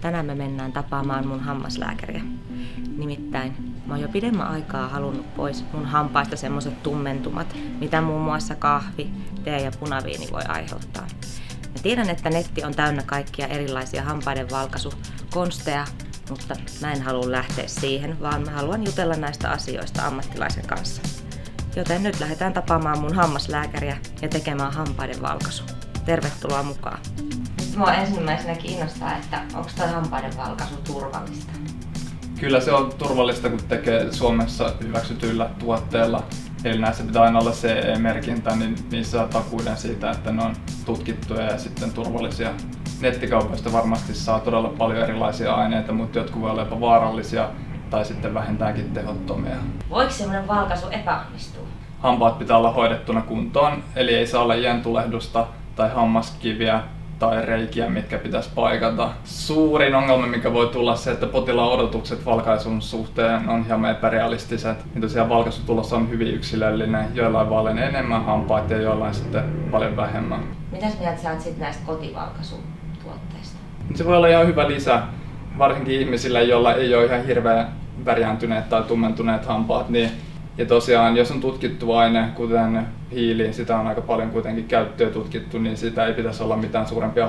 Tänään me mennään tapaamaan mun hammaslääkäriä. Nimittäin mä oon jo pidemmän aikaa halunnut pois mun hampaista semmoset tummentumat, mitä muun muassa kahvi, tee ja punaviini voi aiheuttaa. Mä tiedän, että netti on täynnä kaikkia erilaisia hampaiden valkaisukonsteja, mutta mä en halua lähteä siihen, vaan mä haluan jutella näistä asioista ammattilaisen kanssa. Joten nyt lähdetään tapaamaan mun hammaslääkäriä ja tekemään hampaiden valkaisu. Tervetuloa mukaan. Nyt mua ensimmäisenä kiinnostaa, että onko toi hampaiden valkaisu turvallista? Kyllä se on turvallista, kun tekee Suomessa hyväksytyillä tuotteilla. Eli näissä pitää aina olla CE-merkintä, niin niissä saa takuuden siitä, että ne on tutkittuja ja sitten turvallisia. Nettikaupoista varmasti saa todella paljon erilaisia aineita, mutta jotkut voi olla jopa vaarallisia tai sitten vähintäänkin tehottomia. Voiko semmoinen valkaisu epäonnistua? Hampaat pitää olla hoidettuna kuntoon, eli ei saa olla jääntulehdusta tai hammaskiviä tai reikiä, mitkä pitäisi paikata. Suurin ongelma, mikä voi tulla se, että potilaan odotukset valkaisun suhteen on hieman epärealistiset. Ja tosiaan valkaisutulos on hyvin yksilöllinen, joillain vaalein enemmän hampaita ja joillain sitten paljon vähemmän. Mitäs mieltä sä oot sit näistä kotivalkaisutuotteista? Se voi olla ihan hyvä lisä, varsinkin ihmisillä, joilla ei ole ihan hirveän värjääntyneet tai tummentuneet hampaat. Ja tosiaan, jos on tutkittu aine, kuten hiili, sitä on aika paljon kuitenkin käyttöä tutkittu, niin siitä ei pitäisi olla mitään suurempia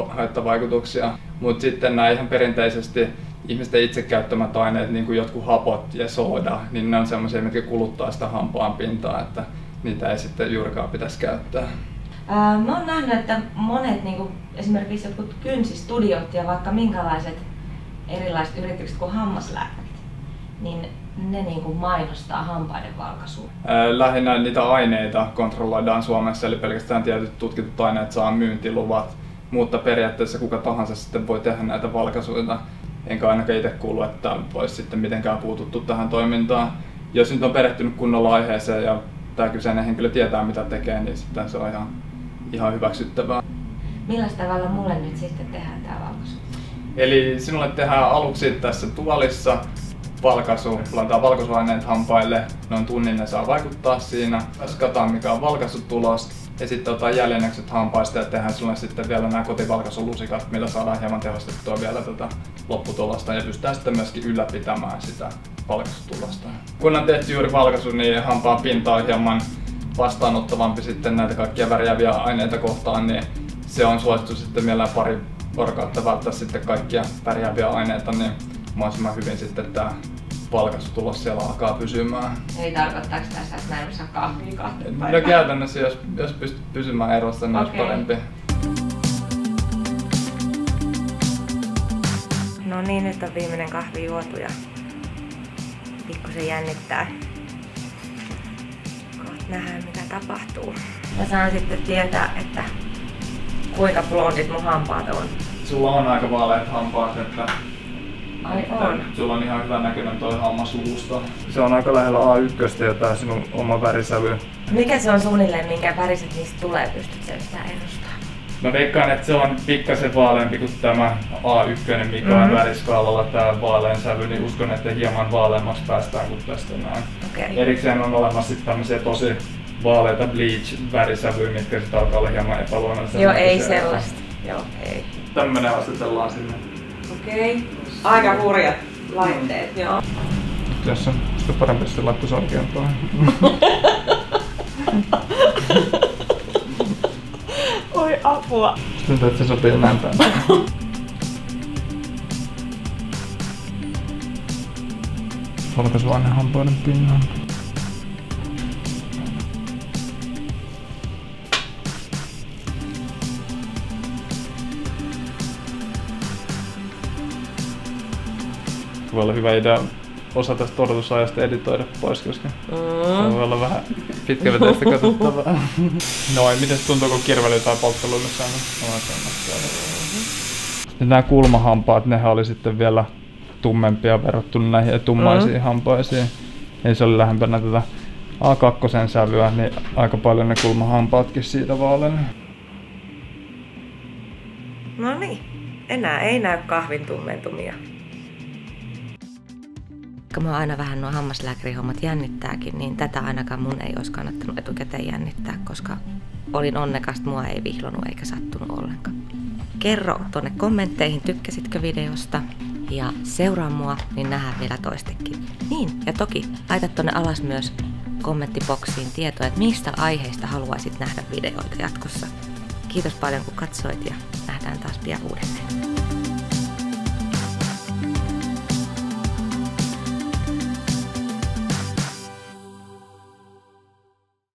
haittavaikutuksia. Mutta sitten nämä ihan perinteisesti ihmisten itse käyttämät aineet, niin kuin jotkut hapot ja sooda, niin ne on sellaisia, mitkä kuluttaa sitä hampaan pintaa, että niitä ei sitten juurikaan pitäisi käyttää. Mä oon nähnyt, että monet, niin kuin esimerkiksi jotkut kynsistudiot ja vaikka minkälaiset erilaiset yritykset kuin hammaslääkärit, niin ne niin kuin mainostaa hampaiden valkaisua. Lähinnä niitä aineita kontrolloidaan Suomessa, eli pelkästään tietyt tutkitut aineet saa myyntiluvat, mutta periaatteessa kuka tahansa sitten voi tehdä näitä valkaisuja. Enkä ainakaan itse kuullut, että olisi sitten mitenkään puututtu tähän toimintaan. Jos nyt on perehtynyt kunnolla aiheeseen ja tämä kyseinen henkilö tietää mitä tekee, niin sitten se on ihan hyväksyttävää. Millä tavalla mulle nyt sitten tehdään tämä valkaisu? Eli sinulle tehdään aluksi tässä tuolissa valkaisu, laitetaan valkaisuaineet hampaille, noin tunnin ne saa vaikuttaa siinä. Katsotaan mikä on valkaisutulos ja sitten otetaan jäljennökset hampaista ja tehdään sinulle sitten vielä nämä kotivalkaisulusikat, millä saadaan hieman tehostettua vielä tätä lopputulosta ja pystytään sitten myöskin ylläpitämään sitä valkaisutulosta. Kun on tehty juuri valkaisu, niin hampaan pinta on hieman vastaanottavampi sitten näitä kaikkia värjääviä aineita kohtaan, niin se on suosittu sitten vielä pari vuorokautta välttää sitten kaikkia värjääviä aineita, niin mahdollisimman hyvin sitten tämä valkaisutulos siellä alkaa pysymään. Eli tarkoittaako tässä, että mä en saa kahvia kahteen päivään? No käytännössä, jos pystyt pysymään erossa, niin olisi parempi. No niin, nyt on viimeinen kahvi juotu ja pikkusen jännittää. Kohta nähdään mitä tapahtuu. Mä saan sitten tietää, että kuinka blondit mun hampaat on. Sulla on aika vaaleat hampaat, että Ai on. Sulla on ihan hyvä näköinen toi hammasluusta. Se on aika lähellä A1 ja tää sinun oma värisävy. Mikä se on suunnilleen, minkä väriset niistä tulee? Pystytkö sä yhtään ennustamaan? Mä veikkaan, että se on pikkasen vaaleampi kuin tämä A1, mikä on väriskaalalla tää vaalean sävy, niin uskon, että hieman vaaleammaksi päästään kuin tästä näin. Okay. Erikseen on olemassa sitten tämmöisiä tosi vaaleita bleach-värisävyjä, mitkä sitten alkaa olla hieman epäluonnollisia. Joo, ei sellaista. Joo, ei. Tämmönen asetellaan sinne. Okei. Aika hurjat laitteet, joo. Tässä on sitten parempi sitten laittaisi oikein tuohon. Oi apua. Tuntuu, että se sopii näin päin. Valkaisuaine hampaiden pinnaan. Voi olla hyvä idea osa tästä odotusajasta editoida pois, koska se voi olla vähän pitkäveteistä katsottavaa. Noin, miten se tuntuu, kun kirvely tai polttelu on saanut? Sitten nämä kulmahampaat, nehän oli sitten vielä tummempia verrattuna näihin tummaisiin hampaisiin. Eli se oli lähempänä tätä A2 sävyä, niin aika paljon ne kulmahampaatkin siitä vaaleille. No niin, enää ei näy kahvin tummentumia. Mä aina vähän nuo hammaslääkärihommat jännittääkin, niin tätä ainakaan mun ei olisi kannattanut etukäteen jännittää, koska olin onnekas, mua ei vihlonut eikä sattunut ollenkaan. kerro tuonne kommentteihin, tykkäsitkö videosta. Ja seuraa mua, niin nähdään vielä toistekin. Niin, ja toki laita tuonne alas myös kommenttiboksiin tietoa, että mistä aiheista haluaisit nähdä videoita jatkossa. Kiitos paljon kun katsoit ja nähdään taas pian uudelleen.